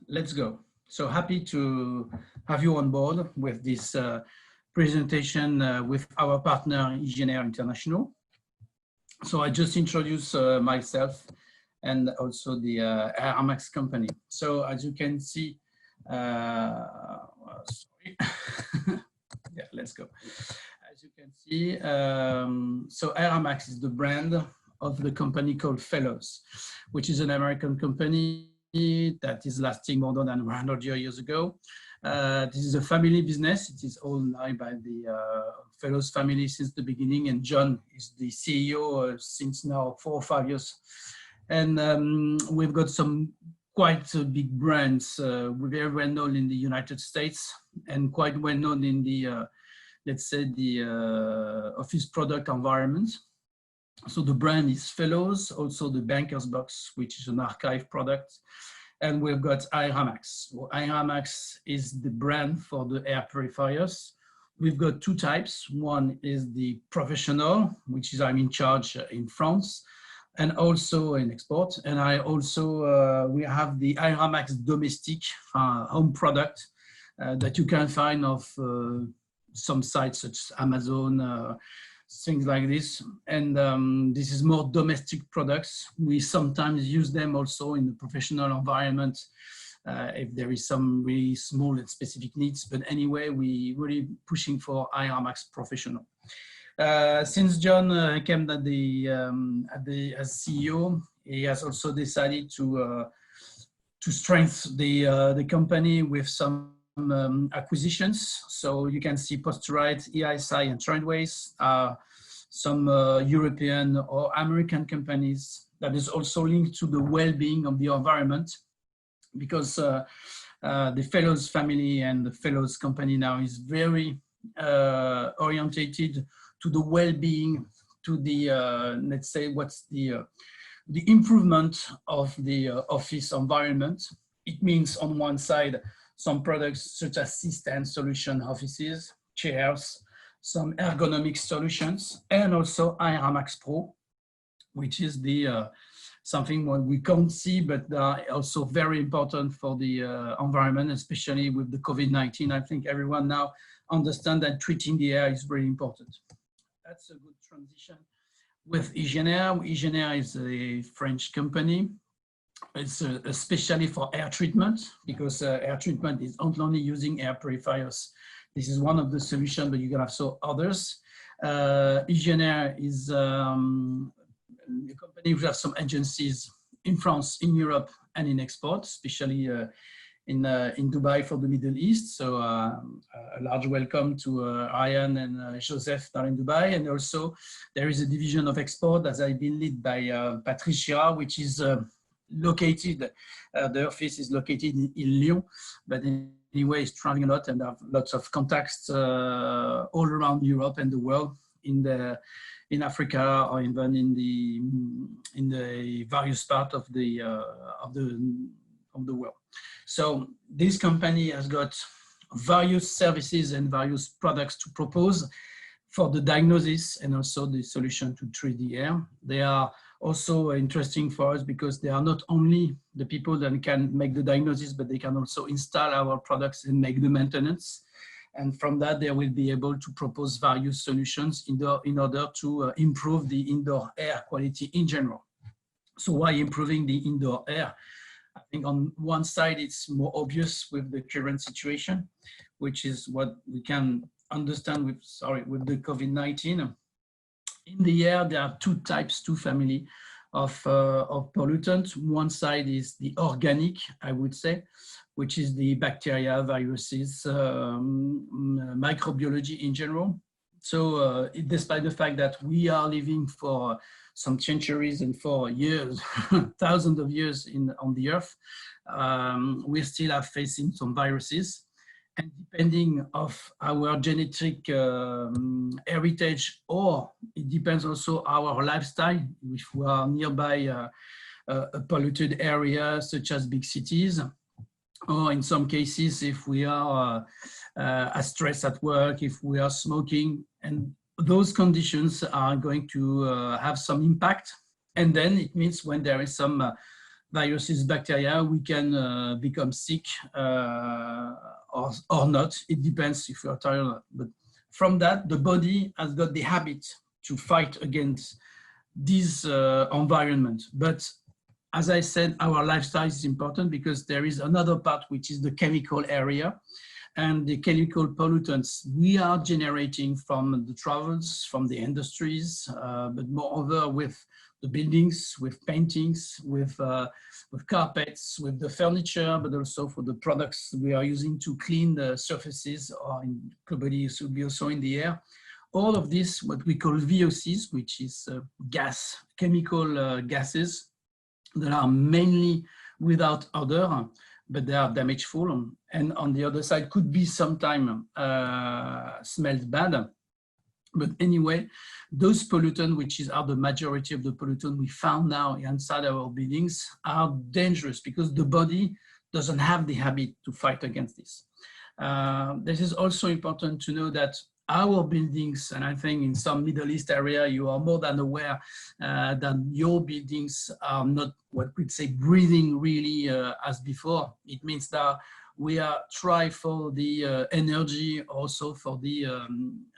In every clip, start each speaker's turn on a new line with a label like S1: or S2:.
S1: let's go. So happy to have you on board with this presentation with our partner IGIENAIR International. So I just introduce myself and also the Aeramax company. So as you can see, sorry. Yeah, let's go. As you can see, so Aeramax is the brand of the company called Fellows, which is an American company that is lasting more than 100 years ago. This is a family business. It is owned by the Fellows family since the beginning, and John is the CEO since now 4 or 5 years. And we've got some quite big brands, very well known in the United States and quite well known in the, let's say, the office product environment. So the brand is Fellows, also the Banker's Box, which is an archive product. And we've got Aeramax. Well, Aeramax is the brand for the air purifiers. We've got 2 types. One is the professional, which is I'm in charge in France, and also in export. And I also, we have the Aeramax domestic home product that you can find of some sites such as Amazon, things like this. And this is more domestic products. We sometimes use them also in the professional environment if there is some really small and specific needs. But anyway, we really pushing for Aeramax professional. Since John came as CEO, he has also decided to strengthen the company with some acquisitions. So you can see Pufirying, EISI, and Trendways, some European or American companies that is also linked to the well-being of the environment, because the Fellows family and the Fellows company now is very orientated to the well-being, to the let's say what's the improvement of the office environment. It means on one side some products such as C-stand solution offices, chairs, some ergonomic solutions, and also Aeramax Pro, which is the something what we can't see, but also very important for the environment, especially with the COVID-19. I think everyone now understands that treating the air is very important. That's a good transition with IGIENAIR. IGIENAIR is a French company. It's especially for air treatment, because air treatment is not only using air purifiers. This is one of the solutions, but you can have so others. IGIENAIR is a company which has some agencies in France, in Europe, and in export, especially in Dubai for the Middle East. So a large welcome to Ryan and Joseph down in Dubai. And also there is a division of export that has been led by Patricia, which is located, the office is located in Lyon, but anyway, it's traveling a lot and have lots of contacts all around Europe and the world, in Africa, or even in the various parts of the world. So this company has got various services and various products to propose for the diagnosis and also the solution to treat the air. They are also interesting for us because they are not only the people that can make the diagnosis, but they can also install our products and make the maintenance. And from that, they will be able to propose various solutions in order to improve the indoor air quality in general. So why improving the indoor air? I think on one side, it's more obvious with the current situation, which is what we can understand with the COVID-19. In the air, there are 2 types, 2 family of pollutants. One side is the organic, I would say, which is the bacteria, viruses, microbiology in general. So despite the fact that we are living for some centuries and for years, thousands of years on the earth, we still are facing some viruses. And depending of our genetic heritage, or it depends also our lifestyle, if we are nearby a polluted area such as big cities, or in some cases if we are stressed at work, if we are smoking, and those conditions are going to have some impact. And then it means when there is some viruses, bacteria, we can become sick or not. It depends if you're tired or not. But from that, the body has got the habit to fight against this environment. But as I said, our lifestyle is important because there is another part, which is the chemical area and the chemical pollutants we are generating from the travels, from the industries, but moreover with the buildings, with paintings, with carpets, with the furniture, but also for the products we are using to clean the surfaces, or globally it should be also in the air. All of this, what we call VOCs, which is chemical gases that are mainly without odor, but they are damageful. And on the other side could be sometimes smells bad. But anyway, those pollutants, which are the majority of the pollutants we found now inside our buildings, are dangerous because the body doesn't have the habit to fight against this. This is also important to know that our buildings, and I think in some Middle East area, you are more than aware that your buildings are not what we'd say breathing really as before. It means that we are trying for the energy, also for the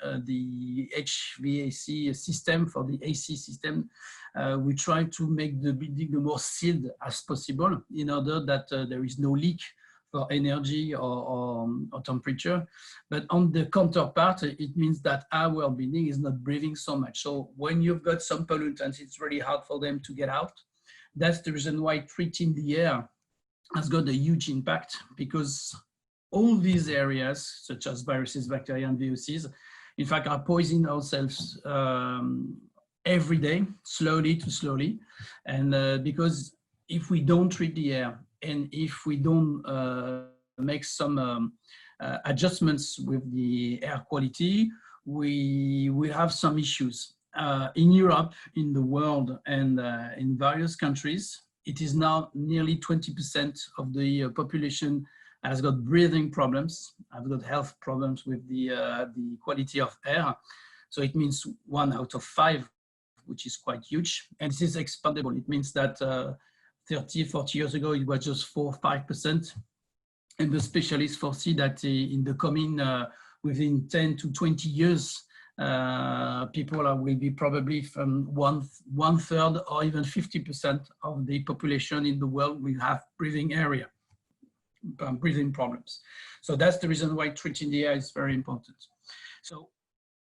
S1: HVAC system, for the AC system. We try to make the building the more sealed as possible in order that there is no leak for energy or temperature. But on the counterpart, it means that our building is not breathing so much. So when you've got some pollutants, it's really hard for them to get out. That's the reason why treating the air has got a huge impact, because all these areas, such as viruses, bacteria, and VOCs, in fact, are poisoning ourselves every day, slowly to slowly. And because if we don't treat the air, and if we don't make some adjustments with the air quality, we will have some issues. In Europe, in the world, and in various countries, it is now nearly 20% of the population has got breathing problems, has got health problems with the quality of air. So it means 1 out of 5, which is quite huge. And this is expandable. It means that 30, 40 years ago, it was just 4 or 5%. And the specialists foresee that in the coming, within 10 to 20 years, people will be probably from one third or even 50% of the population in the world will have breathing problems. So that's the reason why treating the air is very important. So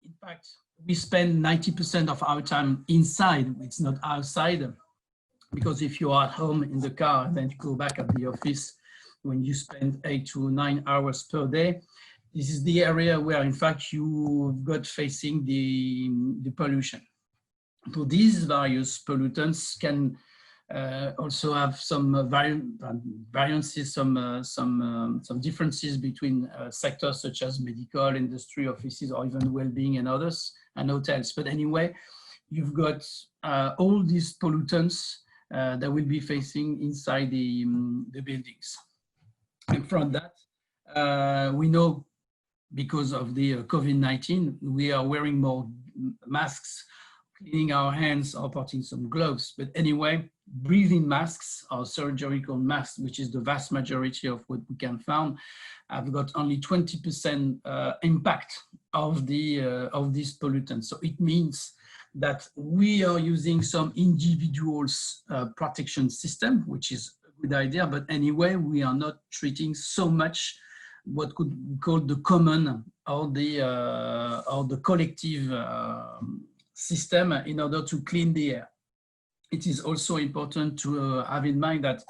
S1: in fact, we spend 90% of our time inside. It's not outside, because if you are at home in the car and then you go back at the office, when you spend 8 to 9 hours per day, this is the area where, in fact, you've got facing the pollution. So these various pollutants can also have some variances, some differences between sectors such as medical, industry, offices, or even well-being and others, and hotels. But anyway, you've got all these pollutants that will be facing inside the buildings. And from that, we know, because of the COVID-19, we are wearing more masks, cleaning our hands, or putting some gloves. But anyway, breathing masks or surgical masks, which is the vast majority of what we can find, have got only 20% impact of these pollutants. So it means that we are using some individuals protection system, which is a good idea. But anyway, we are not treating so much what could be called the common or the collective system in order to clean the air. It is also important to have in mind that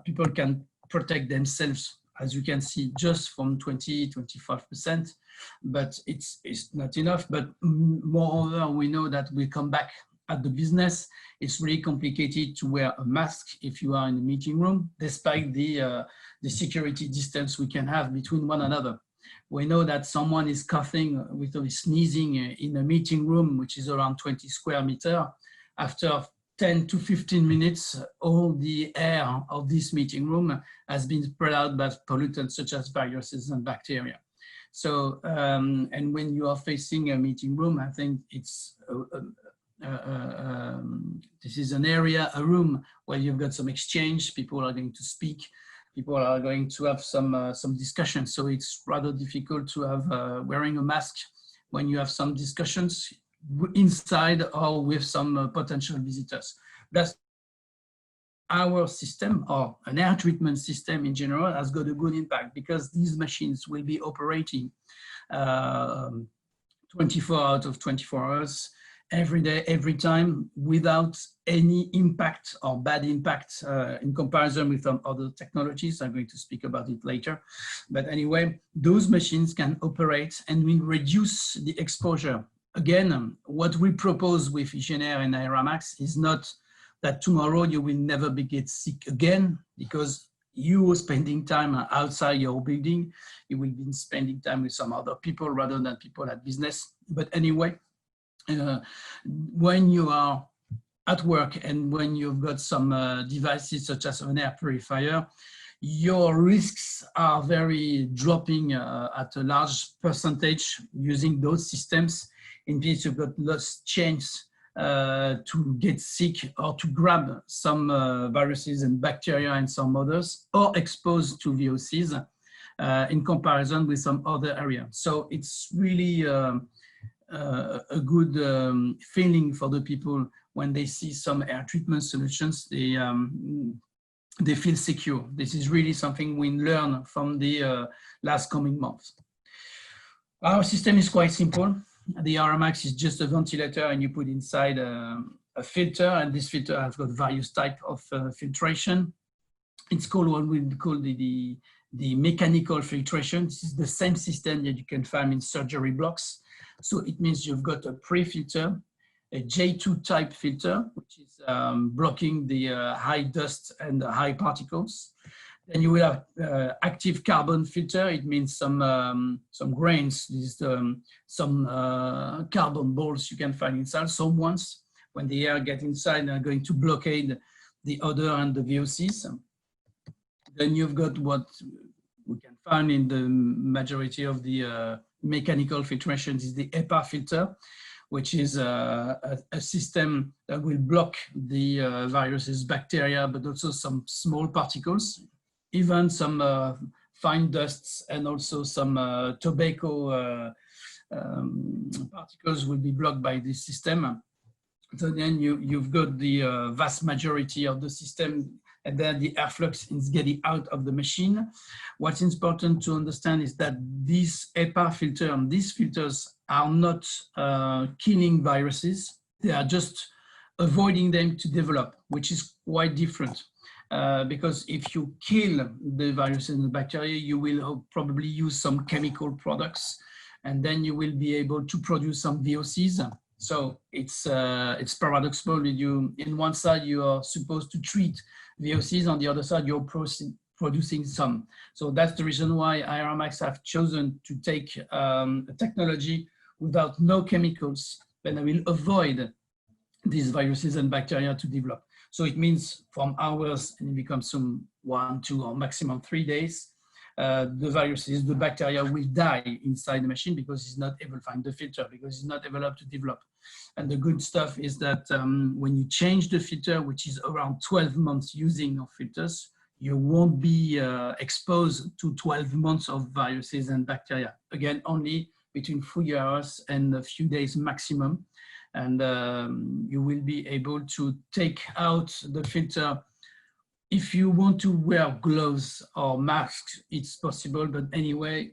S1: people can protect themselves, as you can see, just from 20–25%, but it's not enough. But moreover, we know that we come back at the business. It's really complicated to wear a mask if you are in a meeting room, despite the security distance we can have between one another. We know that someone is coughing with sneezing in a meeting room, which is around 20 square meters. After 10 to 15 minutes, all the air of this meeting room has been spread out by pollutants such as viruses and bacteria. So, and when you are facing a meeting room, I think it's this is an area, a room where you've got some exchange. People are going to speak. People are going to have some discussion. So it's rather difficult to have wearing a mask when you have some discussions inside or with some potential visitors. That's our system, or an air treatment system in general, has got a good impact because these machines will be operating 24 out of 24 hours, every day, every time, without any impact or bad impact in comparison with some other technologies. I'm going to speak about it later. But anyway, those machines can operate and will reduce the exposure. Again, what we propose with IGIENAIR and Aeramax is not that tomorrow you will never get sick again, because you are spending time outside your building. You will be spending time with some other people rather than people at business. But anyway, when you are at work and when you've got some devices such as an air purifier, your risks are very dropping at a large percentage using those systems. In case you've got less chance to get sick or to grab some viruses and bacteria and some others, or exposed to VOCs in comparison with some other area. So it's really a good feeling for the people when they see some air treatment solutions. They feel secure. This is really something we learn from the last coming months. Our system is quite simple. The Aeramax is just a ventilator, and you put inside a filter, and this filter has got various types of filtration. It's called what we call the mechanical filtration. This is the same system that you can find in surgery blocks. So it means you've got a pre-filter, a J2 type filter, which is blocking the high dust and the high particles. Then you will have active carbon filter. It means some grains, some carbon balls you can find inside. Some ones, when the air gets inside, are going to blockade the odor and the VOCs. Then you've got what we can find in the majority of the mechanical filtrations is the HEPA filter, which is a system that will block the viruses, bacteria, but also some small particles, even some fine dusts, and also some tobacco particles will be blocked by this system. So then you've got the vast majority of the system, and then the airflux is getting out of the machine. What's important to understand is that this HEPA filter and these filters are not killing viruses. They are just avoiding them to develop, which is quite different. Because if you kill the viruses and the bacteria, you will probably use some chemical products, and then you will be able to produce some VOCs. So it's paradoxical. In one side, you are supposed to treat VOCs, on the other side, you're producing some. So that's the reason why Aeramax have chosen to take a technology without no chemicals, then I will avoid these viruses and bacteria to develop. So it means from hours, and it becomes some 1, 2, or maximum 3 days, the viruses, the bacteria will die inside the machine because it's not able to find the filter, because it's not able to develop. And the good stuff is that when you change the filter, which is around 12 months using of filters, you won't be exposed to 12 months of viruses and bacteria. Again, only between 3 hours and a few days maximum. And you will be able to take out the filter. If you want to wear gloves or masks, it's possible, but anyway,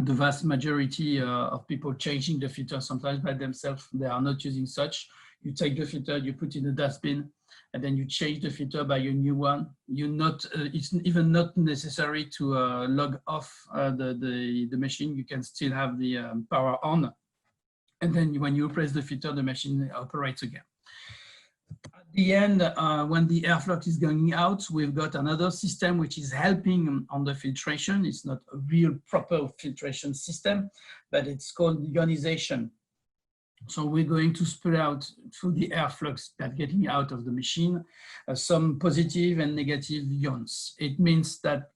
S1: the vast majority of people changing the filter sometimes by themselves, they are not using such. You take the filter, you put it in the dustbin, and then you change the filter by a new one. It's even not necessary to log off the machine. You can still have the power on. And then when you press the filter, the machine operates again. At the end, when the airflux is going out, we've got another system which is helping on the filtration. It's not a real proper filtration system, but it's called ionization. So we're going to spread out through the airflux that's getting out of the machine some positive and negative ions. It means that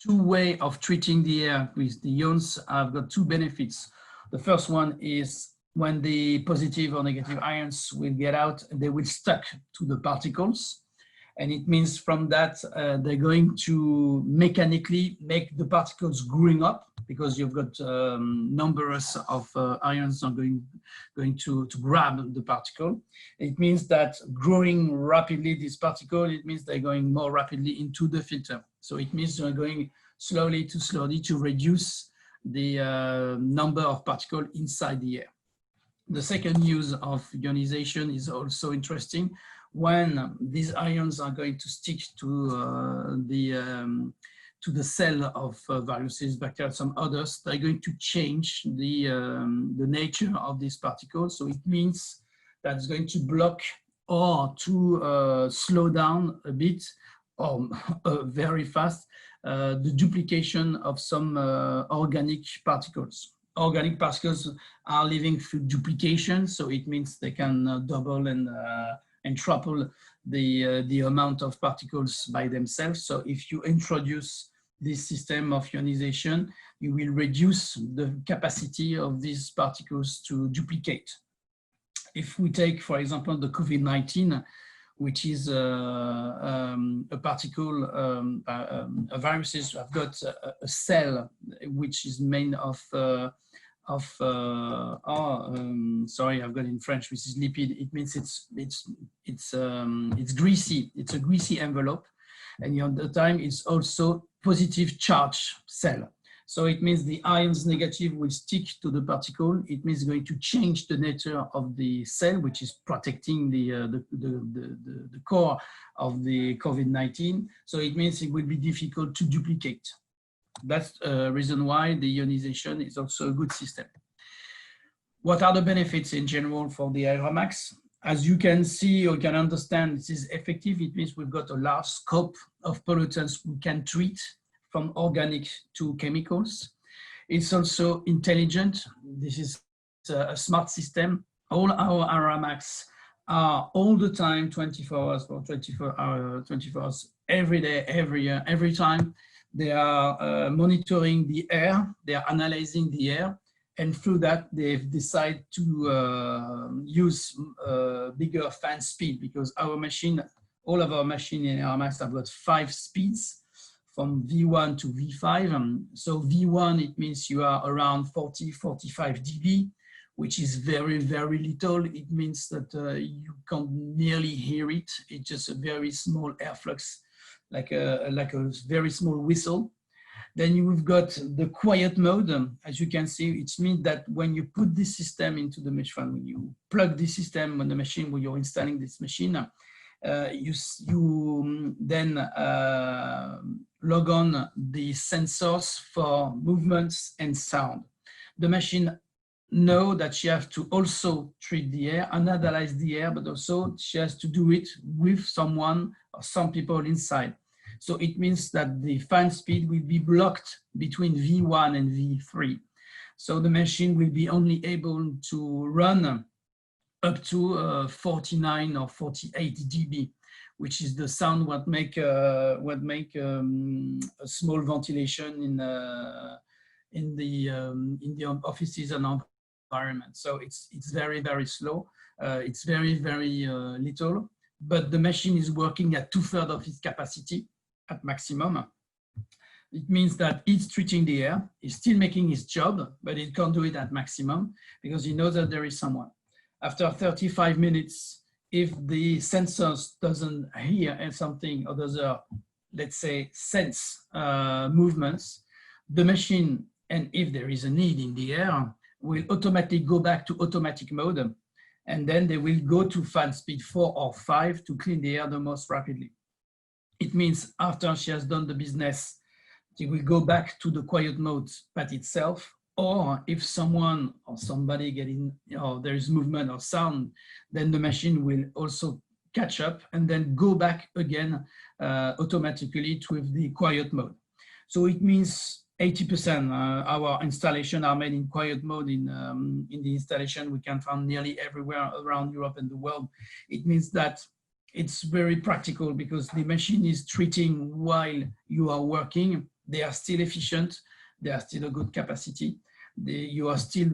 S1: two ways of treating the air with the ions have got two benefits. The first one is when the positive or negative ions will get out, they will stuck to the particles. And it means from that, they're going to mechanically make the particles growing up, because you've got numbers of ions are going to grab the particle. It means that growing rapidly this particle, it means they're going more rapidly into the filter. So it means they're going slowly to reduce the number of particles inside the air. The second use of ionization is also interesting. When these ions are going to stick to the cell of viruses, bacteria, some others, they're going to change the nature of these particles. So it means that it's going to block or to slow down a bit or very fast the duplication of some organic particles. Organic particles are living through duplication, so it means they can double and triple the amount of particles by themselves. So if you introduce this system of ionization, you will reduce the capacity of these particles to duplicate. If we take, for example, the COVID-19, which is a particle, a viruses have got a cell which is made of sorry, I've got in French, which is lipid. It means it's greasy. It's a greasy envelope, and at the time it's also positive charge cell. So it means the ions negative will stick to the particle. It means going to change the nature of the cell, which is protecting the core of the COVID-19. So it means it will be difficult to duplicate. That's the reason why the ionization is also a good system. What are the benefits in general for the Aeramax? As you can see or can understand, this is effective. It means we've got a large scope of pollutants we can treat, from organic to chemicals. It's also intelligent. This is a smart system. All our Aeramax are all the time, 24 hours for 24 hours, every day, every year, every time. They are monitoring the air, they are analyzing the air, and through that they've decided to use bigger fan speed, because our machine, all of our machine in Aeramax have got 5 speeds, from V1 to V5. So V1, it means you are around 40, 45 dB, which is very, very little. It means that you can't nearly hear it. It's just a very small airflux, like a very small whistle. Then you've got the quiet mode. As you can see, it means that when you put this system into the machine, when you plug this system on the machine, when you're installing this machine, you then log on the sensors for movements and sound. The machine knows that she has to also treat the air, analyze the air, but also she has to do it with someone or some people inside. So it means that the fan speed will be blocked between V1 and V3. So the machine will be only able to run up to 49 or 48 dB, which is the sound what make a small ventilation in the offices and environment. So it's very, very slow. It's very, very little, but the machine is working at 2/3 of its capacity at maximum. It means that it's treating the air, it's still making its job, but it can't do it at maximum because he knows that there is someone. After 35 minutes, if the sensors doesn't hear something or doesn't, let's say, sense movements, the machine, and if there is a need in the air, will automatically go back to automatic mode, and then they will go to fan speed 4 or 5 to clean the air the most rapidly. It means after she has done the business, she will go back to the quiet mode by itself, or if someone or somebody getting, there is movement or sound, then the machine will also catch up and then go back again automatically to the quiet mode. So it means 80% our installation are made in quiet mode in the installation we can find nearly everywhere around Europe and the world. It means that it's very practical because the machine is treating while you are working. They are still efficient. They are still a good capacity. you are still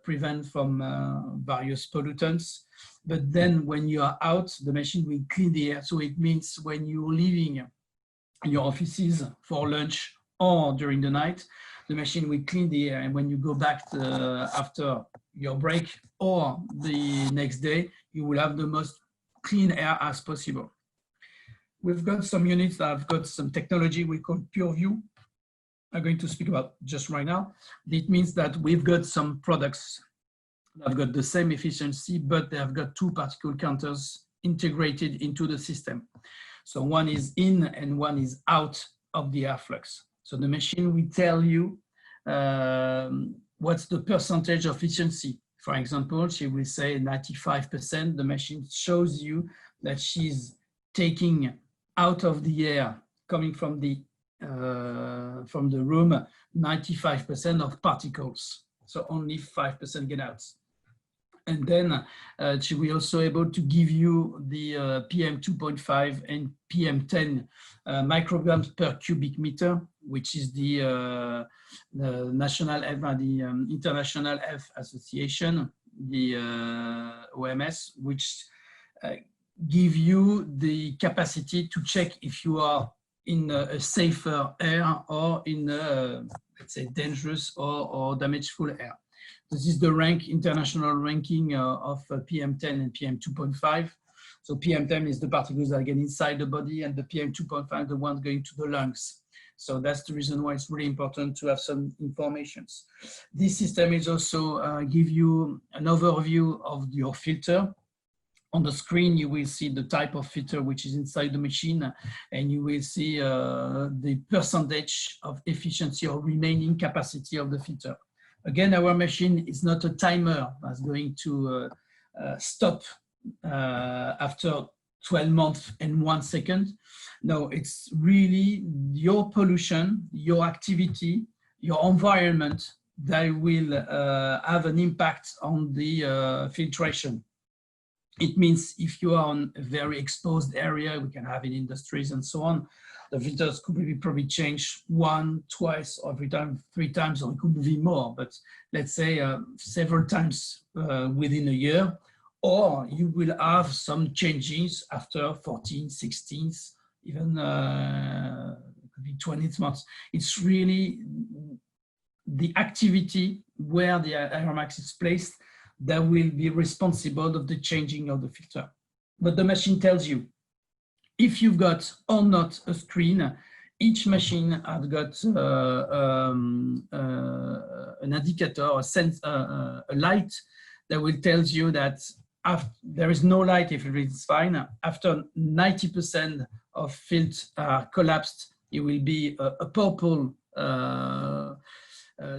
S1: prevent from various pollutants. But then when you are out, the machine will clean the air. So it means when you're leaving your offices for lunch or during the night, the machine will clean the air. And when you go back after your break or the next day, you will have the most clean air as possible. We've got some units that have got some technology we call Purification. I'm going to speak about just right now. It means that we've got some products that have got the same efficiency, but they have got two particle counters integrated into the system. So one is in and one is out of the air flux. So the machine will tell you what's the percentage of efficiency. For example, she will say 95%. The machine shows you that she's taking out of the air coming from the room 95% of particles. So only 5% get out. And then she will also able to give you the PM 2.5 and PM 10 micrograms per cubic meter, which is the national the International Health Association, the OMS, which give you the capacity to check if you are in a safer air or in a, let's say, dangerous or damageful air. This is the international ranking of PM10 and PM2.5. So PM10 is the particles that get inside the body, and the PM2.5, the ones going to the lungs. So that's the reason why it's really important to have some informations. This system is also give you an overview of your filter. On the screen, you will see the type of filter which is inside the machine, and you will see the percentage of efficiency or remaining capacity of the filter. Again, our machine is not a timer that's going to stop after 12 months and 1 second. No, it's really your pollution, your activity, your environment that will have an impact on the filtration. It means if you are on a very exposed area, we can have in industries and so on, the filters could be probably changed 1, 2, or every time 3 times, or it could be more, but let's say several times within a year, or you will have some changes after 14, 16, even it could be 20 months. It's really the activity where the Aeramax is placed that will be responsible of the changing of the filter. But the machine tells you if you've got or not a screen. Each machine has got an indicator, a light that will tell you that there is no light if it's fine. After 90% of filters are collapsed, it will be a purple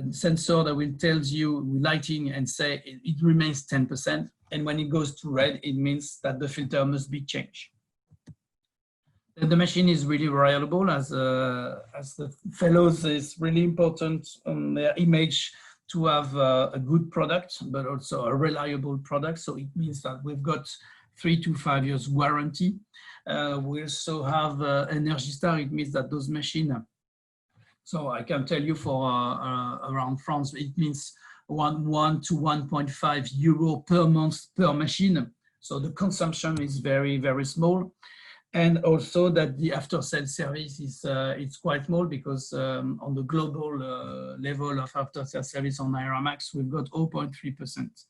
S1: sensor that will tell you lighting and say it remains 10%. And when it goes to red, it means that the filter must be changed. The machine is really reliable, as the fellows is really important on their image to have a good product, but also a reliable product. So it means that we've got 3 to 5 years warranty. We also have Energy Star. It means that those machines, so I can tell you for around France, it means 1 to 1.5 euro per month per machine. So the consumption is very, very small. And also that the after-sales service is it's quite small, because on the global level of after-sales service on Aeramax, we've got 0.3%.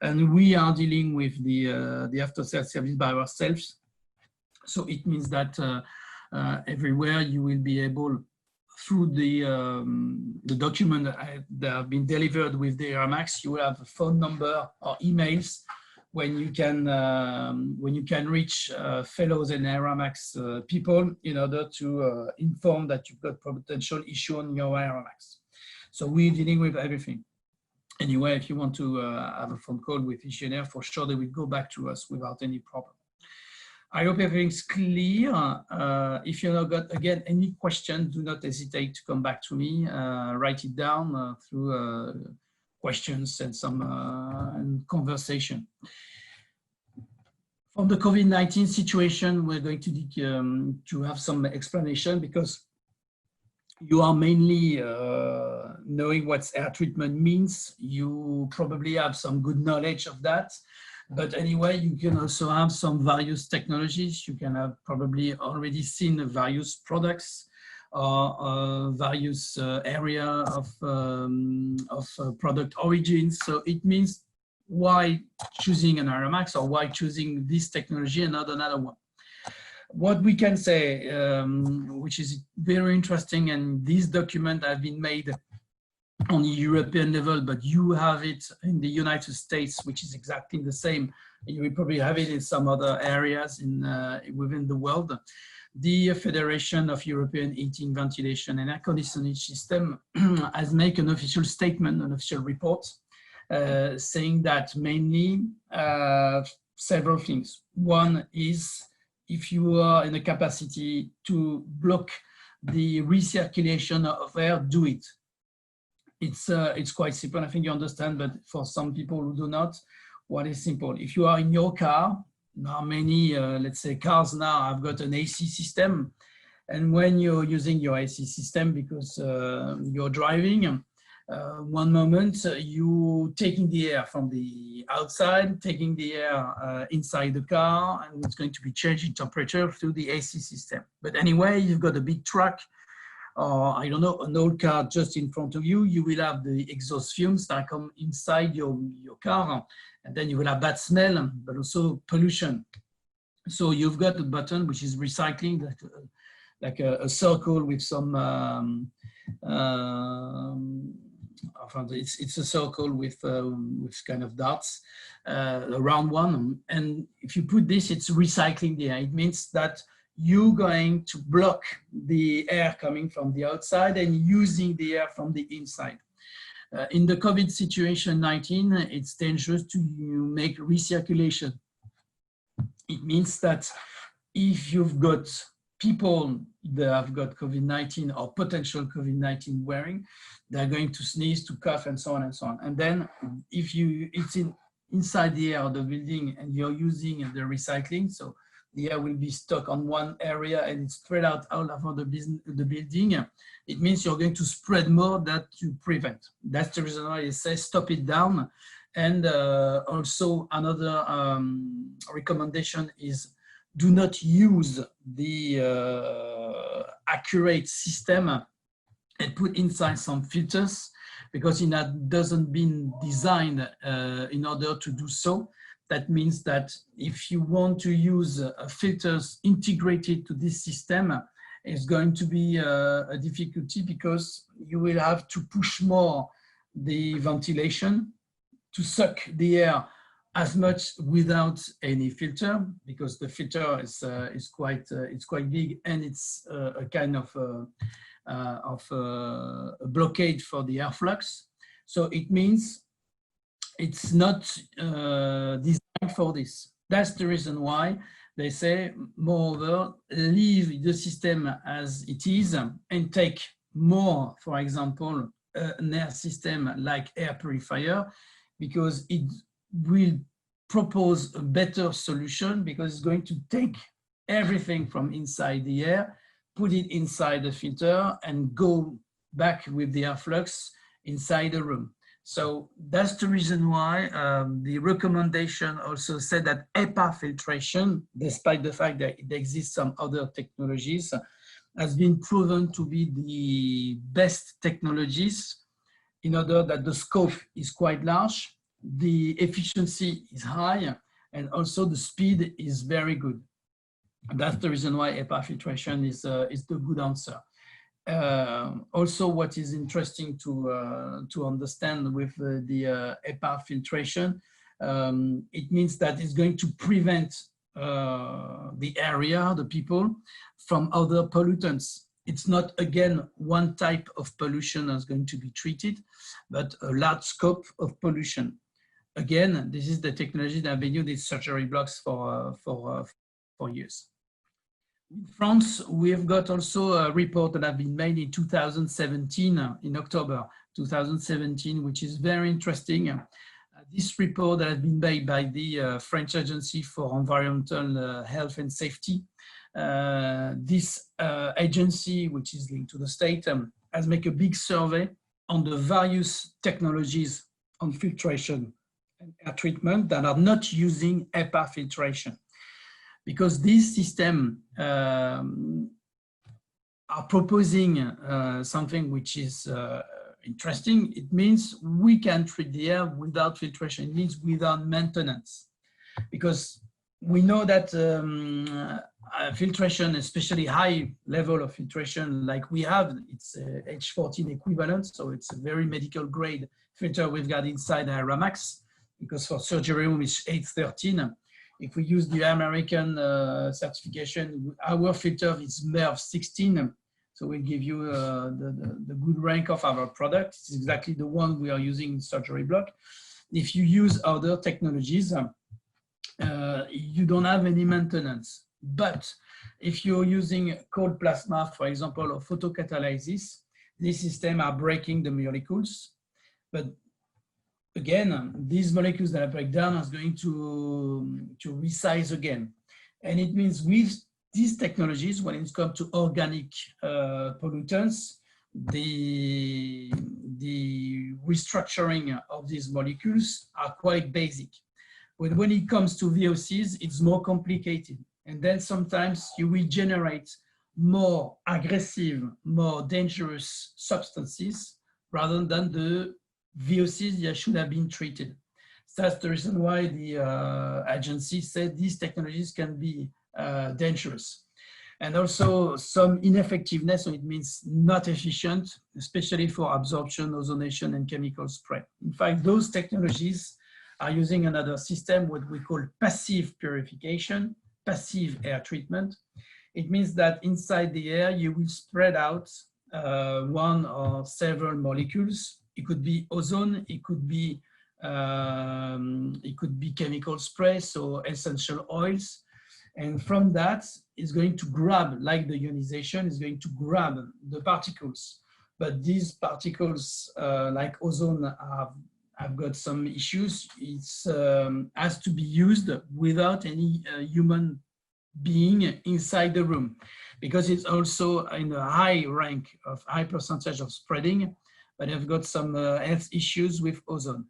S1: And we are dealing with the after-sales service by ourselves. So it means that everywhere you will be able, through the document that have been delivered with the Aeramax, you will have a phone number or emails when you can reach fellows and Aeramax people in order to inform that you've got potential issue on your Aeramax. So we're dealing with everything. Anyway, if you want to have a phone call with IGIENAIR, for sure they will go back to us without any problem. I hope everything's clear. If you have got, again, any question, do not hesitate to come back to me, write it down through questions and some conversation. From the COVID-19 situation, we're going to have some explanation, because you are mainly knowing what air treatment means, you probably have some good knowledge of that. But anyway, you can also have some various technologies. You can have probably already seen various products or various area of product origins. So it means why choosing an Aeramax or why choosing this technology and not another one. What we can say, which is very interesting, and this document have been made on the European level, but you have it in the United States, which is exactly the same. You will probably have it in some other areas within the world. The Federation of European Heating, Ventilation and Air Conditioning System has made an official statement, an official report, saying that mainly several things. One is if you are in a capacity to block the recirculation of air, do it. It's quite simple. I think you understand, but for some people who do not, what is simple? If you are in your car, now many, let's say cars now have got an AC system. And when you're using your AC system because you're driving, one moment you taking the air from the outside, taking the air inside the car, and it's going to be changing temperature through the AC system. But anyway, you've got a big truck, or I don't know, an old car just in front of you, you will have the exhaust fumes that come inside your car, and then you will have bad smell, but also pollution. So you've got a button which is recycling, like a circle with some, it's a circle with kind of dots, a round one. And if you put this, it's recycling the air. It means that you're going to block the air coming from the outside and using the air from the inside. In the COVID situation 19, it's dangerous to make recirculation. It means that if you've got people that have got COVID-19 or potential COVID-19 wearing, they're going to sneeze, to cough, and so on and so on. And then if it's inside the air of the building and you're using the recycling, so the air will be stuck on one area and it's spread out all over the building. It means you're going to spread more than to prevent. That's the reason why it says stop it down. And also another recommendation is do not use the accurate system and put inside some filters, because it doesn't been designed in order to do so. That means that if you want to use filters integrated to this system, it's going to be a difficulty, because you will have to push more the ventilation to suck the air as much without any filter, because the filter is quite big, and it's a kind of a blockade for the airflux. So it means it's not designed for this. That's the reason why they say, moreover, leave the system as it is and take more, for example, an air system like air purifier, because it will propose a better solution, because it's going to take everything from inside the air, put it inside the filter, and go back with the airflux inside the room. So that's the reason why the recommendation also said that HEPA filtration, despite the fact that it exists some other technologies, has been proven to be the best technologies, in order that the scope is quite large, the efficiency is high, and also the speed is very good. That's the reason why HEPA filtration is the good answer. Also, what is interesting to understand with the HEPA filtration, it means that it's going to prevent the area, the people, from other pollutants. It's not, again, one type of pollution that's going to be treated, but a large scope of pollution. Again, this is the technology that have been used in surgery blocks for years. In France, we have got also a report that have been made in 2017, in October 2017, which is very interesting. This report that has been made by the French Agency for Environmental Health and Safety. This agency, which is linked to the state, has made a big survey on the various technologies on filtration and air treatment that are not using HEPA filtration. Because this system are proposing something which is interesting. It means we can treat the air without filtration. It means without maintenance. Because we know that filtration, especially high level of filtration like we have, it's H14 equivalent, so it's a very medical grade filter we've got inside Aeramax, because for surgery room it's H13. If we use the American certification, our filter is MERV 16, so we'll give you the good rank of our product. It's exactly the one we are using in surgery block. If you use other technologies, you don't have any maintenance. But if you're using cold plasma, for example, or photocatalysis, these systems are breaking the molecules. But again, these molecules that break down are going to resize again. And it means with these technologies, when it comes to organic pollutants, the restructuring of these molecules are quite basic. But when it comes to VOCs, it's more complicated. And then sometimes you will generate more aggressive, more dangerous substances rather than the VOCs that should have been treated. So that's the reason why the agency said these technologies can be dangerous. And also some ineffectiveness, so it means not efficient, especially for absorption, ozonation, and chemical spray. In fact, those technologies are using another system, what we call passive purification, passive air treatment. It means that inside the air, you will spread out one or several molecules. It could be ozone, it could be chemical spray, so essential oils. And from that, it's going to grab, like the ionization, is going to grab the particles. But these particles, like ozone, have got some issues. It has to be used without any human being inside the room, because it's also in a high rank of high percentage of spreading, but have got some health issues with ozone.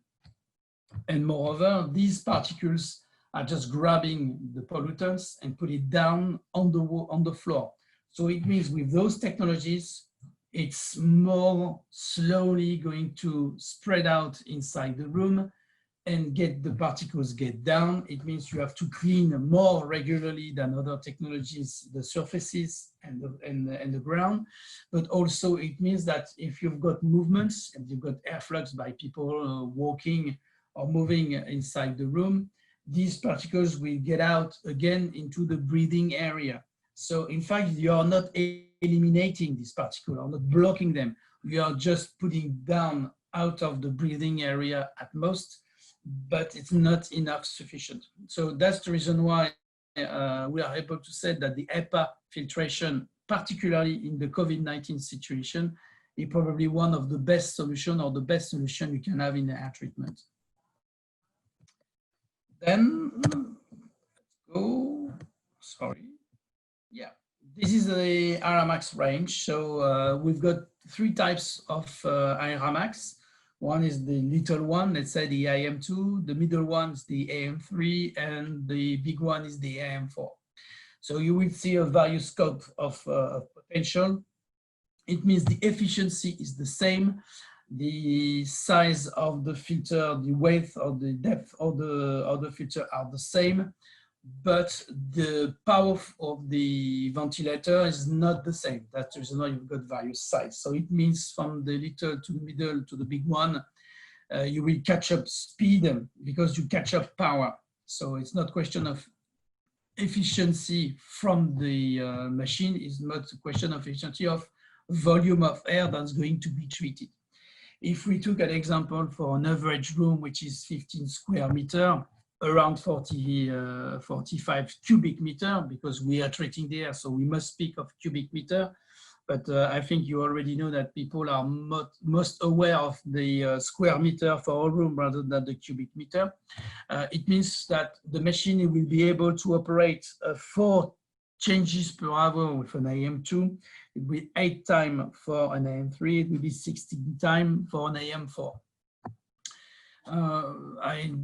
S1: And moreover, these particles are just grabbing the pollutants and put it down on the floor. So it means with those technologies, it's more slowly going to spread out inside the room and get the particles get down. It means you have to clean more regularly than other technologies, the surfaces and the ground. But also it means that if you've got movements and you've got airflux by people walking or moving inside the room, these particles will get out again into the breathing area. So in fact, you are not eliminating these particles or not blocking them. You are just putting down out of the breathing area at most, but it's not enough sufficient. So that's the reason why we are able to say that the HEPA filtration, particularly in the COVID-19 situation, is probably one of the best solutions or the best solution you can have in the air treatment. Then, let's go, sorry. Yeah, this is the Aeramax range. So we've got three types of Aeramax. One is the little one, let's say the AM2, the middle one is the AM3, and the big one is the AM4. So you will see a various scope of potential. It means the efficiency is the same. The size of the filter, the width or the depth of the filter are the same, but the power of the ventilator is not the same. That's the reason why you've got various sizes. So it means from the little to the middle to the big one, you will catch up speed because you catch up power. So it's not a question of efficiency from the machine, it's not a question of efficiency of volume of air that's going to be treated. If we took an example for an average room, which is 15 square meter, around 45 cubic meter, because we are treating the air, so we must speak of cubic meter. But I think you already know that people are most aware of the square meter for a room rather than the cubic meter. It means that the machine will be able to operate 4 changes per hour with an AM2. It will be 8 times for an AM3. It will be 16 times for an AM4.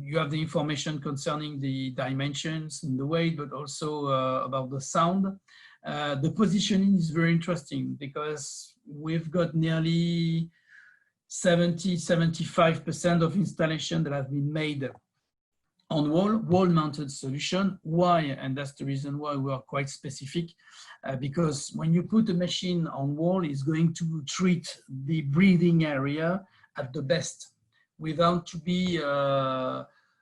S1: You have the information concerning the dimensions and the weight, but also about the sound. The positioning is very interesting because we've got nearly 75% of installation that have been made on wall-mounted solution. Why? And that's the reason why we are quite specific, because when you put a machine on wall, it's going to treat the breathing area at the best, without to be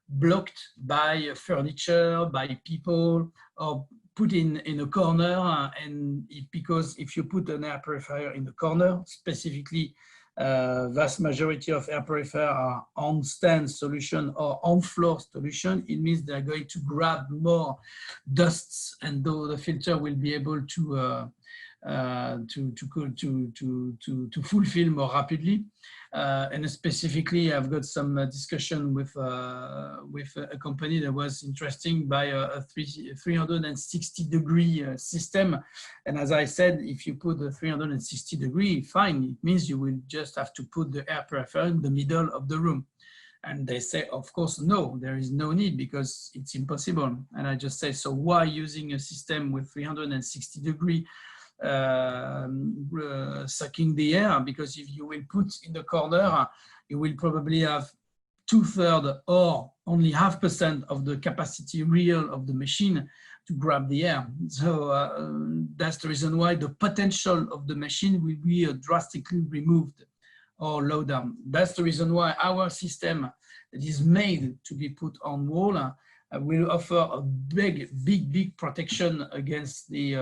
S1: blocked by furniture, by people, or put in a corner. And because if you put an air purifier in the corner, specifically, vast majority of air purifier are on stand solution or on floor solution, it means they're going to grab more dusts, and though the filter will be able to fulfill more rapidly. And specifically, I've got some discussion with a company that was interesting by a 360-degree system. And as I said, if you put the 360-degree, fine, it means you will just have to put the air purifier in the middle of the room. And they say, of course, no, there is no need because it's impossible. And I just say, so why using a system with 360-degree sucking the air? Because if you will put in the corner, you will probably have 2/3 or only 0.5% of the capacity real of the machine to grab the air. So that's the reason why the potential of the machine will be drastically removed or low down. That's the reason why our system that is made to be put on wall will offer a big protection against the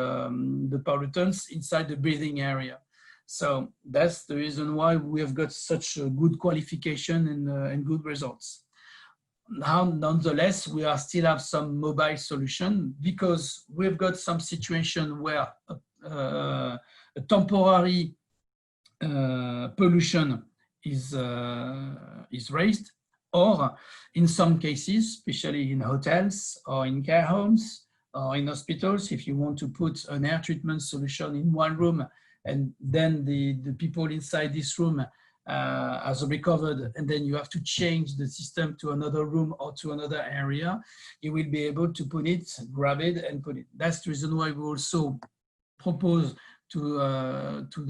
S1: pollutants inside the breathing area. So that's the reason why we have got such a good qualification and good results. Now, nonetheless, we still have some mobile solution because we've got some situation where a temporary pollution is raised, or in some cases, especially in hotels or in care homes or in hospitals, if you want to put an air treatment solution in one room and then the people inside this room has recovered, and then you have to change the system to another room or to another area, you will be able to put it, grab it and put it. That's the reason why we also propose to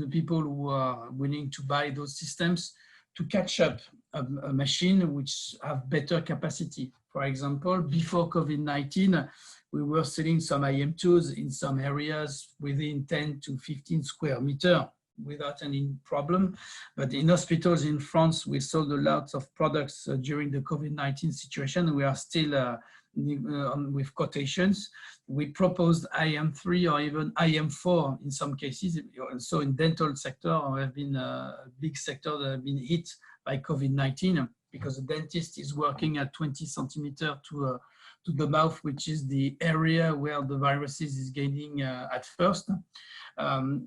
S1: the people who are willing to buy those systems to catch up a machine which have better capacity. For example, before COVID-19, we were selling some IM2s in some areas within 10 to 15 square meters without any problem. But in hospitals in France, we sold a lot of products during the COVID-19 situation. We are still with quotations. We proposed IM3 or even IM4 in some cases. So in dental sector, have been a big sector that have been hit by COVID-19 because the dentist is working at 20 centimeters to the mouth, which is the area where the viruses is gaining at first.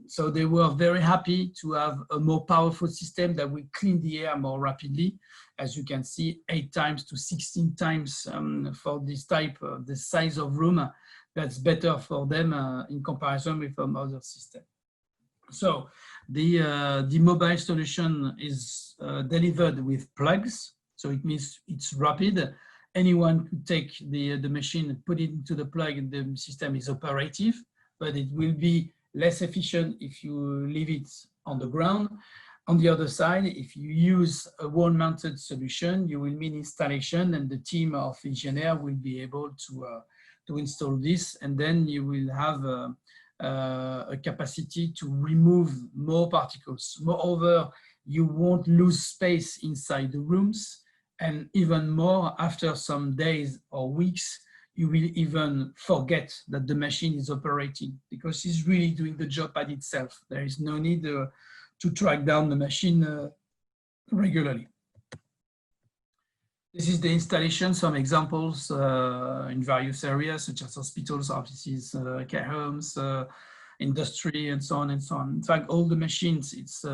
S1: So they were very happy to have a more powerful system that will clean the air more rapidly. As you can see, 8 times to 16 times for this type of the size of room. That's better for them in comparison with other systems. So the mobile solution is delivered with plugs. So it means it's rapid. Anyone could take the machine, put it into the plug, and the system is operative, but it will be less efficient if you leave it on the ground. On the other side, if you use a wall-mounted solution, you will need installation, and the team of IGIENAIR will be able to install this, and then you will have a capacity to remove more particles. Moreover, you won't lose space inside the rooms, and even more, after some days or weeks, you will even forget that the machine is operating because it's really doing the job by itself. There is no need to track down the machine regularly. This is the installation, some examples in various areas such as hospitals, offices, care homes, industry, and so on and so on. In fact, all the machines, it's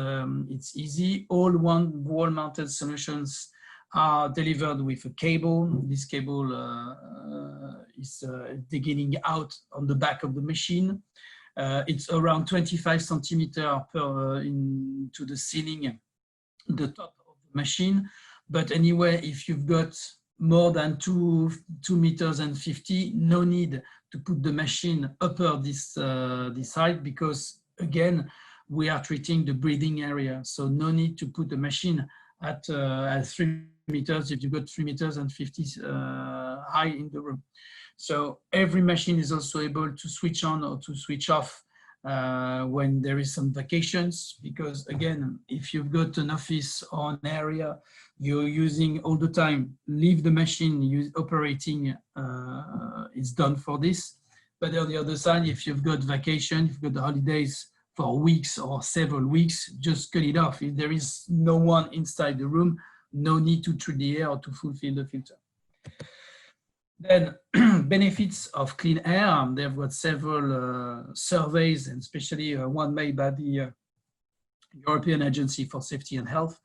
S1: easy. All wall-mounted solutions are delivered with a cable. This cable is digging out on the back of the machine. It's around 25 centimeters into the ceiling, the top of the machine. But anyway, if you've got more than 2 meters and 50, no need to put the machine upper this height, because again, we are treating the breathing area. So no need to put the machine at 3 meters if you've got 3 meters and 50 high in the room. So every machine is also able to switch on or to switch off when there is some vacations, because again, if you've got an office or an area you're using all the time, leave the machine operating is done for this. But on the other side, if you've got vacation, if you've got the holidays for weeks or several weeks, just cut it off. If there is no one inside the room, no need to treat the air or to fulfill the filter. Then benefits of clean air. They've got several surveys, and especially one made by the European Agency for Safety and Health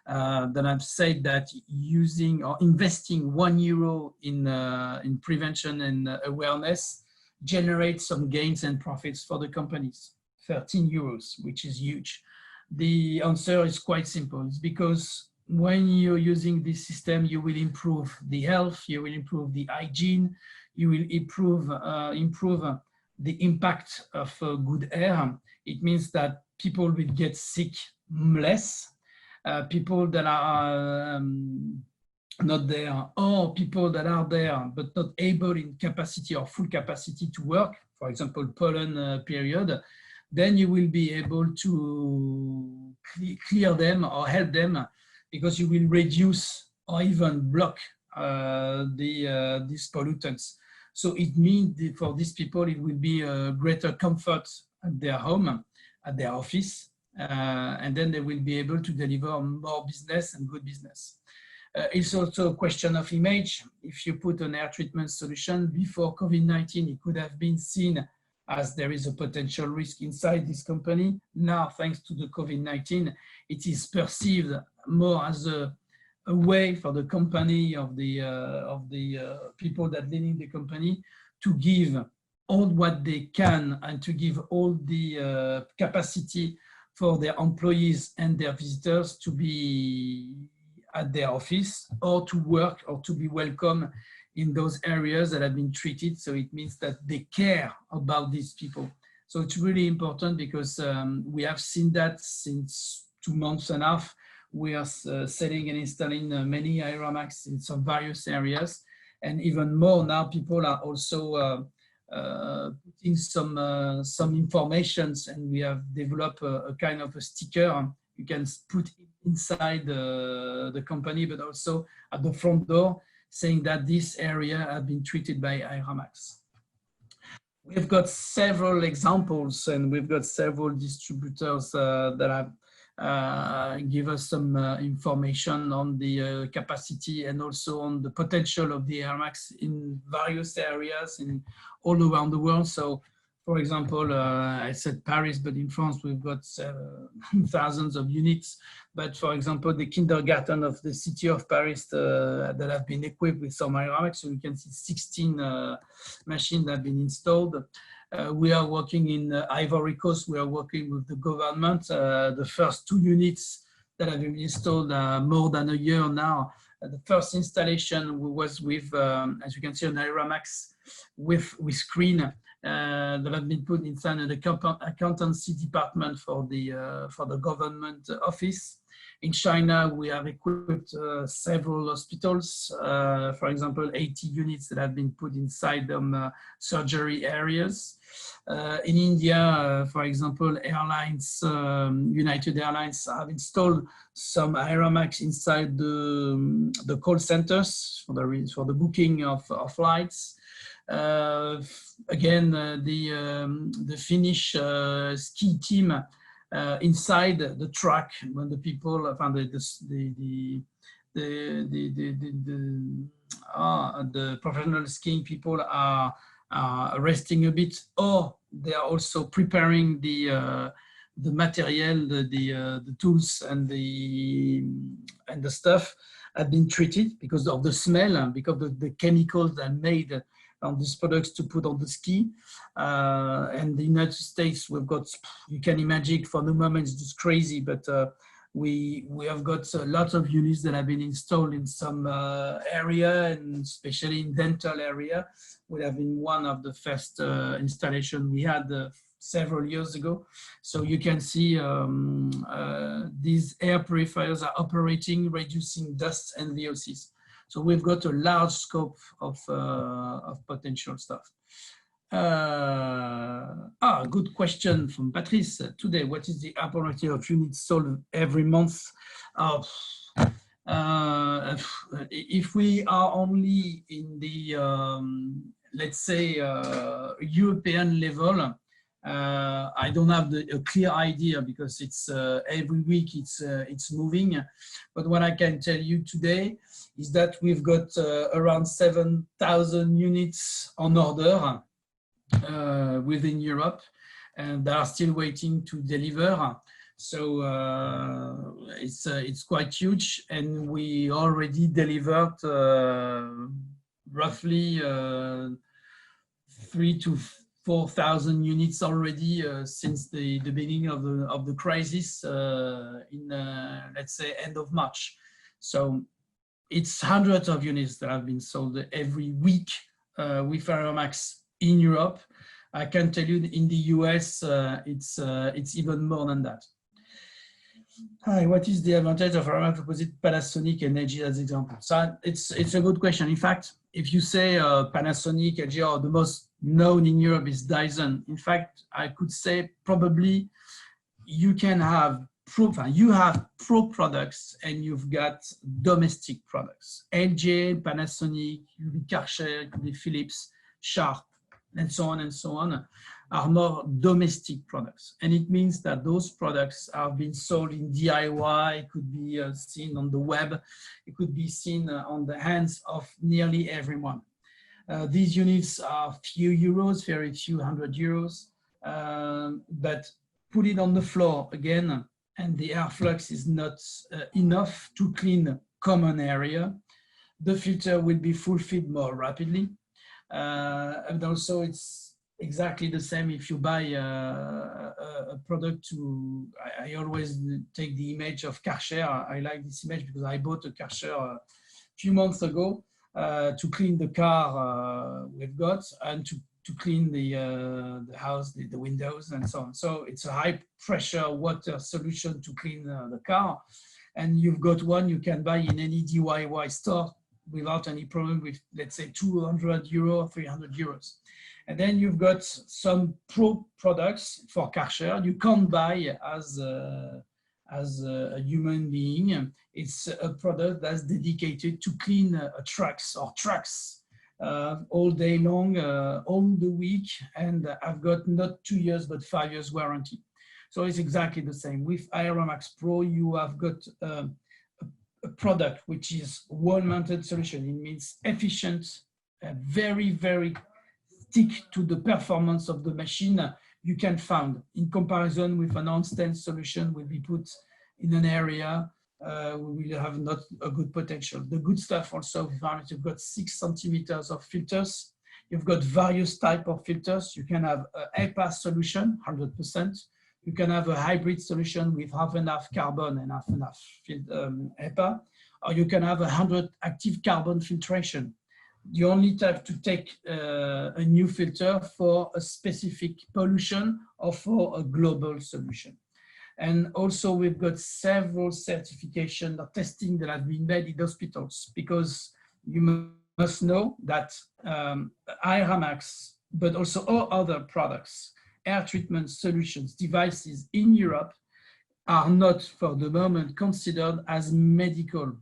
S1: that have said that using or investing €1 in prevention and awareness generates some gains and profits for the companies. €13, which is huge. The answer is quite simple. It's because when you're using this system, you will improve the health, you will improve the hygiene, you will improve the impact of good air. It means that people will get sick less. People that are not there, or people that are there but not able in capacity or full capacity to work, for example, pollen period, then you will be able to clear them or help them, because you will reduce or even block these pollutants. So it means for these people, it will be a greater comfort at their home, at their office, and then they will be able to deliver more business and good business. It's also a question of image. If you put an air treatment solution before COVID-19, it could have been seen as there is a potential risk inside this company. Now, thanks to the COVID-19, it is perceived more as a way for the company of the people that leading the company to give all what they can and to give all the capacity for their employees and their visitors to be at their office or to work or to be welcome in those areas that have been treated. So it means that they care about these people. So it's really important, because we have seen that since 2 months and a half. We are selling and installing many Aeramax in some various areas, and even more now people are also putting some informations, and we have developed a kind of a sticker you can put inside the company, but also at the front door, saying that this area has been treated by Aeramax. We've got several examples, and we've got several distributors that have give us some information on the capacity and also on the potential of the Aeramax in various areas in all around the world. So, for example, I said Paris, but in France we've got thousands of units. But for example, the kindergarten of the city of Paris that have been equipped with some Aeramax, so you can see 16 machines that have been installed. We are working in Ivory Coast. We are working with the government. The first 2 units that have been installed more than a year now. The first installation was with, as you can see, an Aeramax with screen that have been put inside the accountancy department for the government office. In China, we have equipped several hospitals, for example, 80 units that have been put inside surgery areas. In India, for example, airlines, United Airlines have installed some Aeramax inside the call centers for the booking of flights. Again, the Finnish ski team inside the track, when the people found the professional skiing people are resting a bit, or they are also preparing the the material, the tools, and the stuff have been treated because of the smell and because of the chemicals that are made on these products to put on the ski. And the United States, we've got, you can imagine for the moment, it's just crazy, but we have got a lot of units that have been installed in some area, and especially in dental area. Would have been one of the first installation we had several years ago. So you can see these air purifiers are operating, reducing dust and VOCs. So we've got a large scope of potential stuff. Good question from Patrice. Today, what is the opportunity of units sold every month? If we are only in the, let's say, European level, I don't have a clear idea because it's every week it's moving. But what I can tell you today is that we've got around 7,000 units on order within Europe, and they are still waiting to deliver. So it's quite huge, and we already delivered roughly 3,000 to 4,000 units already since the beginning of the crisis in let's say end of March. So it's hundreds of units that have been sold every week with Aeramax in Europe. I can tell you in the US it's even more than that. Hi, what is the advantage of Aeramax opposite Panasonic and LG as example? So it's a good question. In fact, if you say Panasonic, LG, or the most known in Europe is Dyson, in fact, I could say probably you can have pro products and you've got domestic products. LG, Panasonic, could be Karcher, could be Philips, Sharp, and so on, are more domestic products. And it means that those products are being sold in DIY, it could be seen on the web, it could be seen on the hands of nearly everyone. These units are few euros, very few €100, but put it on the floor again, and the air flux is not enough to clean common area. The filter will be fulfilled more rapidly. And also it's exactly the same if you buy a product to, I always take the image of Karcher. I like this image because I bought a Karcher a few months ago to clean the car we've got and to clean the house, the windows and so on. So it's a high pressure water solution to clean the car. And you've got one you can buy in any DIY store without any problem with, let's say, €200, €300. And then you've got some pro products for Karcher you can't buy as a human being. It's a product that's dedicated to clean trucks all day long, all the week. And I've got not 2 years, but 5 years warranty. So it's exactly the same. With Aeramax Pro, you have got a product which is wall-mounted solution. It means efficient, very, very stick to the performance of the machine you can find. In comparison with an on-stand solution will be put in an area, we will have not a good potential. The good stuff also, you've got 6 centimeters of filters. You've got various type of filters. You can have a HEPA solution, 100%. You can have a hybrid solution with half and half carbon and half and half HEPA, or you can have 100 active carbon filtration. You only have to take a new filter for a specific pollution or for a global solution. And also we've got several certification or testing that have been made in hospitals, because you must know that Aeramax, but also all other products, air treatment solutions, devices in Europe are not for the moment considered as medical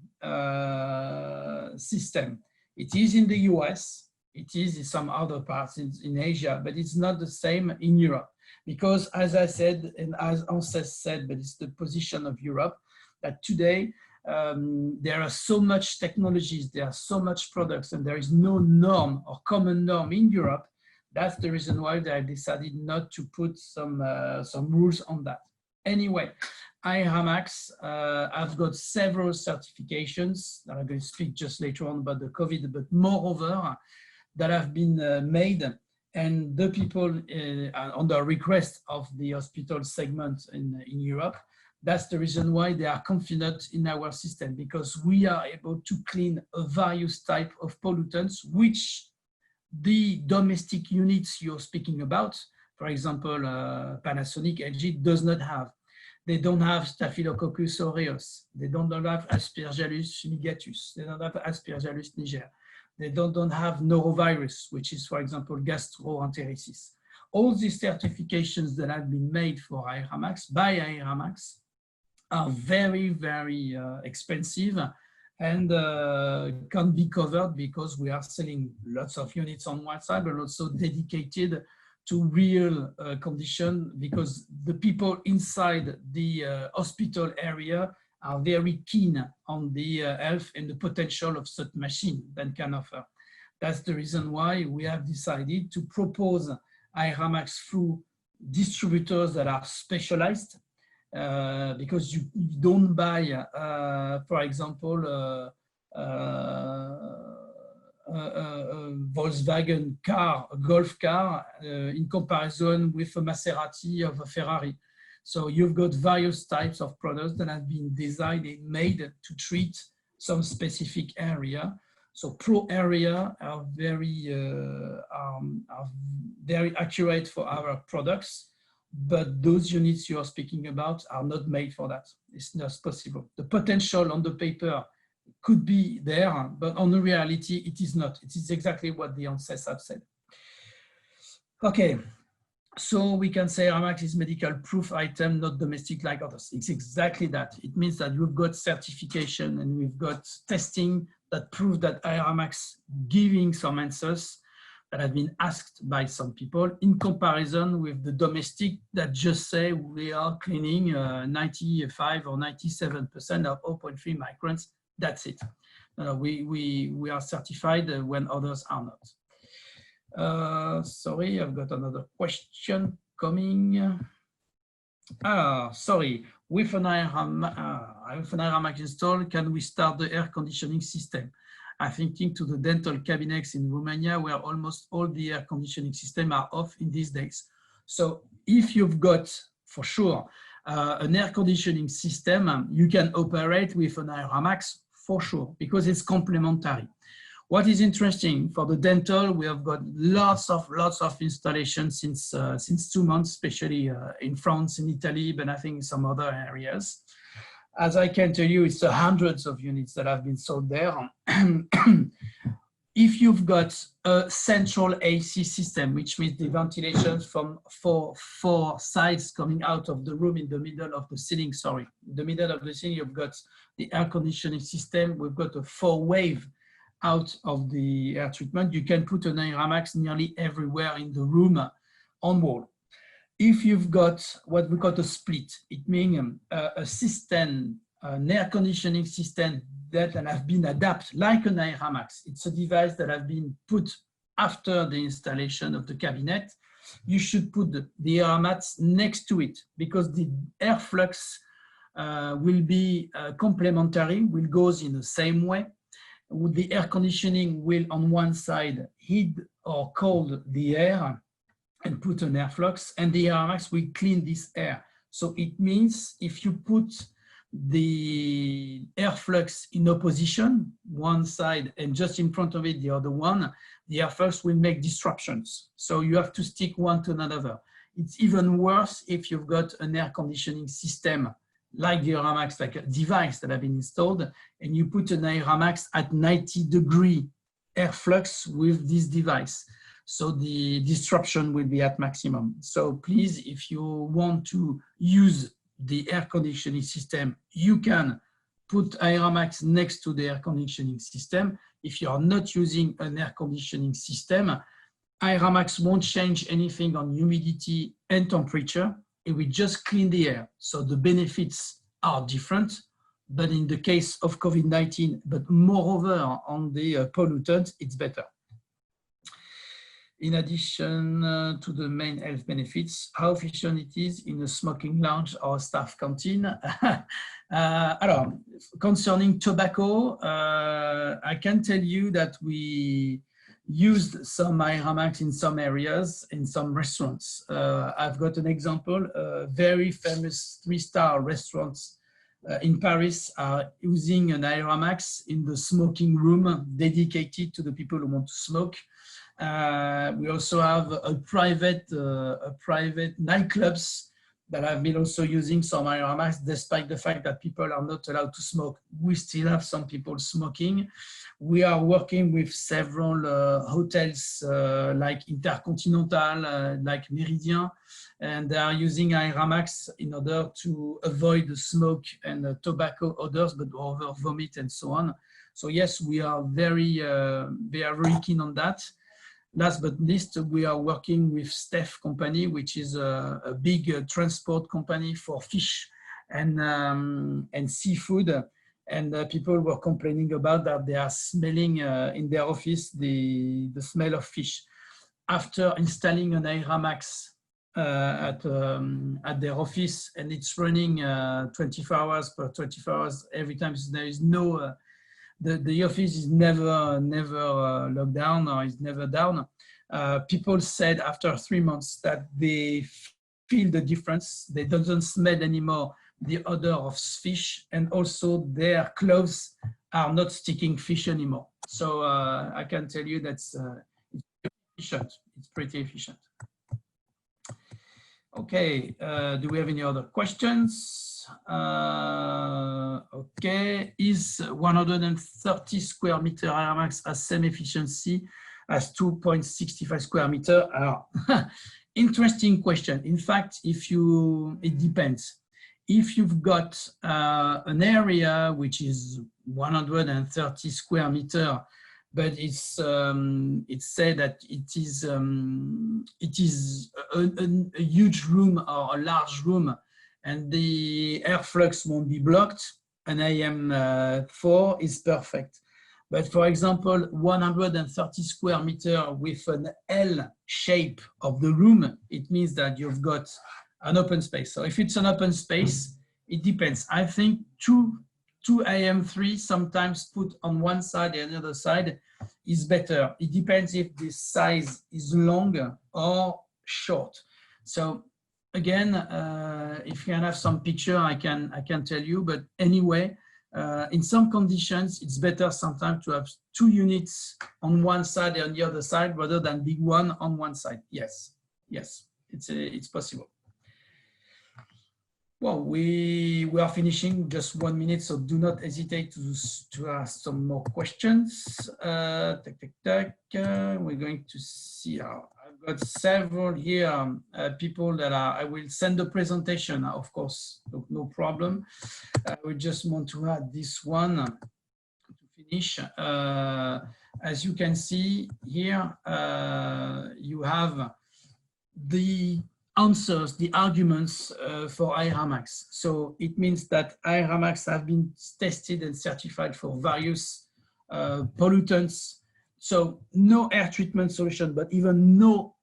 S1: system. It is in the US, it is in some other parts in Asia, but it's not the same in Europe. Because as I said, and as Anses said, but it's the position of Europe, that today there are so much technologies, there are so much products, and there is no norm or common norm in Europe. That's the reason why they decided not to put some rules on that. Anyway, Aeramax, I've got several certifications that I'm going to speak just later on about the COVID, but moreover, that have been made, and the people on the request of the hospital segment in Europe. That's the reason why they are confident in our system, because we are able to clean a various type of pollutants, which the domestic units you're speaking about, for example, Panasonic, LG, does not have. They don't have Staphylococcus aureus. They don't have Aspergillus fumigatus. They don't have Aspergillus niger. They don't have norovirus, which is, for example, gastroenteritis. All these certifications that have been made for Aeramax, by Aeramax, are very, very expensive and can be covered because we are selling lots of units on one side, but also dedicated to real condition, because the people inside the hospital area are very keen on the health and the potential of such machine that can offer. That's the reason why we have decided to propose Aeramax through distributors that are specialized, because you don't buy, for example, Volkswagen car, a Golf car, in comparison with a Maserati of a Ferrari. So you've got various types of products that have been designed and made to treat some specific area. So pro area are very accurate for our products, but those units you are speaking about are not made for that. It's not possible. The potential on the paper could be there, but on the reality, it is not. It is exactly what the ANSES have said. Okay, so we can say Aeramax is medical proof item, not domestic like others. It's exactly that. It means that we've got certification and we've got testing that prove that Aeramax giving some answers that have been asked by some people in comparison with the domestic that just say we are cleaning 95 or 97% of 0.3 microns. That's it. We are certified when others are not. Sorry, I've got another question coming. Sorry, with an Aeramax installed, can we start the air conditioning system? I'm thinking to the dental cabinets in Romania, where almost all the air conditioning system are off in these days. So if you've got, for sure, an air conditioning system, you can operate with an Aeramax for sure, because it's complementary. What is interesting for the dental, we have got lots of installations since 2 months, especially in France, in Italy, but I think some other areas. As I can tell you, it's hundreds of units that have been sold there. If you've got a central AC system, which means the ventilation from four sides coming out of the room in the middle of the ceiling, sorry, in the middle of the ceiling, you've got the air conditioning system. We've got a 4-wave out of the air treatment. You can put an Aeramax nearly everywhere in the room on wall. If you've got what we call a split, it means a system, an air conditioning system that have been adapted like an Aeramax. It's a device that has been put after the installation of the cabinet. You should put the Aeramax next to it, because the airflux will be complementary, will goes in the same way. The air conditioning will on one side heat or cold the air and put an airflux, and the Aeramax will clean this air. So it means if you put the airflux in opposition, one side, and just in front of it the other one, the airflux will make disruptions. So you have to stick one to another. It's even worse if you've got an air conditioning system like the Aeramax, like a device that have been installed, and you put an Aeramax at 90-degree airflux with this device. So the disruption will be at maximum. So please, if you want to use the air conditioning system, you can put Aeramax next to the air conditioning system. If you are not using an air conditioning system, Aeramax won't change anything on humidity and temperature. It will just clean the air. So the benefits are different, but in the case of COVID-19, but moreover on the pollutants, it's better. In addition to the main health benefits, how efficient it is in a smoking lounge or staff canteen. Alors, concerning tobacco, I can tell you that we used some Aeramax in some areas, in some restaurants. I've got an example, very famous 3-star restaurants in Paris are using an Aeramax in the smoking room dedicated to the people who want to smoke. We also have a private nightclubs that have been also using some Aeramax, despite the fact that people are not allowed to smoke. We still have some people smoking. We are working with several hotels like Intercontinental, like Méridien, and they are using Aeramax in order to avoid the smoke and tobacco odors, but over vomit and so on. So yes, we are very keen on that. Last but not least, we are working with Steph Company, which is a big transport company for fish and seafood. And people were complaining about that they are smelling in their office the smell of fish. After installing an Aeramax at their office, and it's running 24 hours per 24 hours, every time there is no the office is never locked down or is never down. People said after 3 months that they feel the difference. They don't smell anymore the odor of fish, and also their clothes are not sticking fish anymore. So I can tell you that's it's efficient. It's pretty efficient. Okay, do we have any other questions? Okay, is 130 square meter Aeramax has same efficiency as 2.65 square meter? Interesting question. In fact, it depends. If you've got an area which is 130 square meter, but it's said that it is a huge room or a large room, and the airflux won't be blocked, an IM4 is perfect. But for example, 130 square meter with an L shape of the room, it means that you've got an open space. So if it's an open space, it depends. I think two IM3 sometimes put on one side and the other side is better. It depends if the size is long or short. So again, if you can have some picture, I can tell you. But anyway, in some conditions, it's better sometimes to have 2 units on one side and the other side rather than big one on one side. Yes, it's possible. Well, we are finishing just 1 minute, so do not hesitate to ask some more questions. We're going to see how I've got several here, people that I will send the presentation, of course, no problem. We just want to add this one to finish. As you can see here, you have the answers, the arguments for Aeramax. So it means that Aeramax have been tested and certified for various pollutants. So no air treatment solution, but even no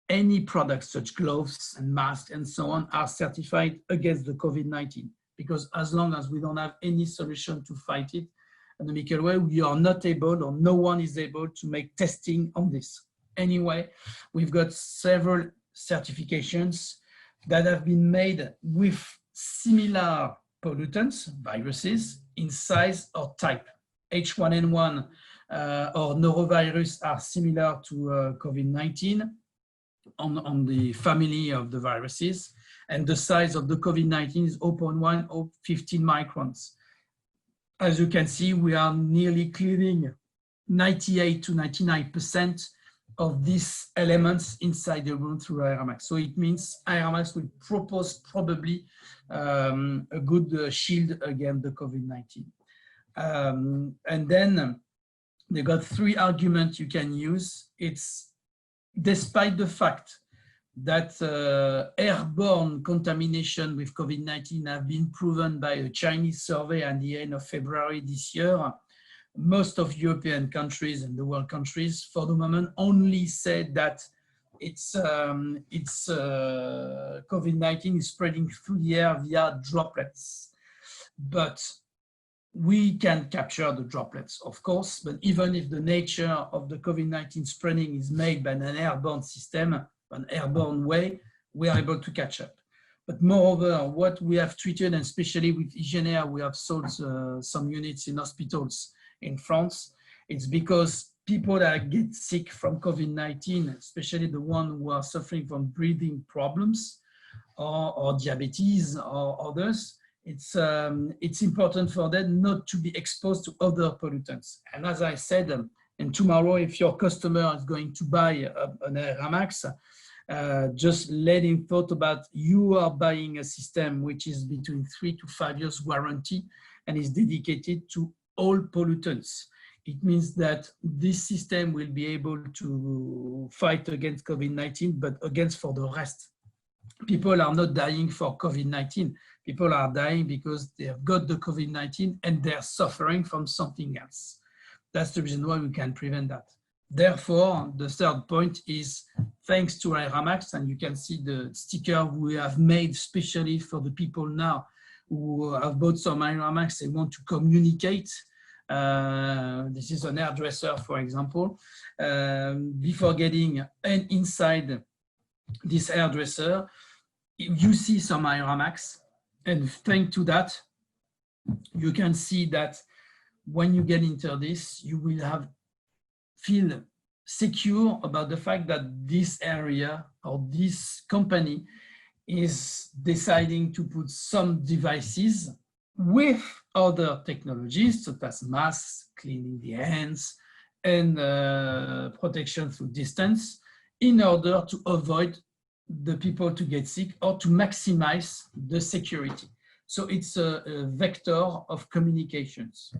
S1: any products such gloves and masks and so on are certified against the COVID-19, because as long as we don't have any solution to fight it in a medical way, we are not able, or no one is able to make testing on this. Anyway, we've got several certifications that have been made with similar pollutants, viruses, in size or type. H1N1 or norovirus are similar to COVID-19 on the family of the viruses, and the size of the COVID-19 is 0.1 or 15 microns. As you can see, we are nearly clearing 98 to 99% of these elements inside the room through Aeramax. So it means Aeramax will propose probably a good shield against the COVID-19. And then they got 3 arguments you can use. It's despite the fact that airborne contamination with COVID-19 have been proven by a Chinese survey at the end of February this year, most of European countries and the world countries for the moment only said that COVID-19 is spreading through the air via droplets. But we can capture the droplets, of course, but even if the nature of the COVID-19 spreading is made by an airborne system, an airborne way, we are able to catch up. But moreover, what we have treated, and especially with IGIENAIR, we have sold some units in hospitals in France. It's because people that get sick from COVID-19, especially the ones who are suffering from breathing problems or diabetes or others, it's important for them not to be exposed to other pollutants. And as I said, and tomorrow, if your customer is going to buy an Aeramax, just let him thought about you are buying a system which is between 3 to 5 years warranty and is dedicated to all pollutants. It means that this system will be able to fight against COVID-19, but against for the rest. People are not dying for COVID-19. People are dying because they have got the COVID-19 and they're suffering from something else. That's the reason why we can prevent that. Therefore, the third point is thanks to Aeramax, and you can see the sticker we have made especially for the people now who have bought some Aeramax and want to communicate. This is an hairdresser, for example. Before getting inside this hairdresser, you see some Aeramax, and thanks to that, you can see that when you get into this, you will feel secure about the fact that this area or this company is deciding to put some devices with other technologies, such as masks, cleaning the hands, and protection through distance, in order to avoid the people to get sick or to maximize the security. So it's a vector of communications.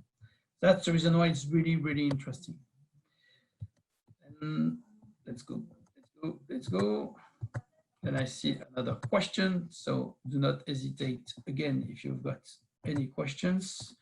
S1: That's the reason why it's really, really interesting. And let's go. Then I see another question. So do not hesitate again if you've got any questions.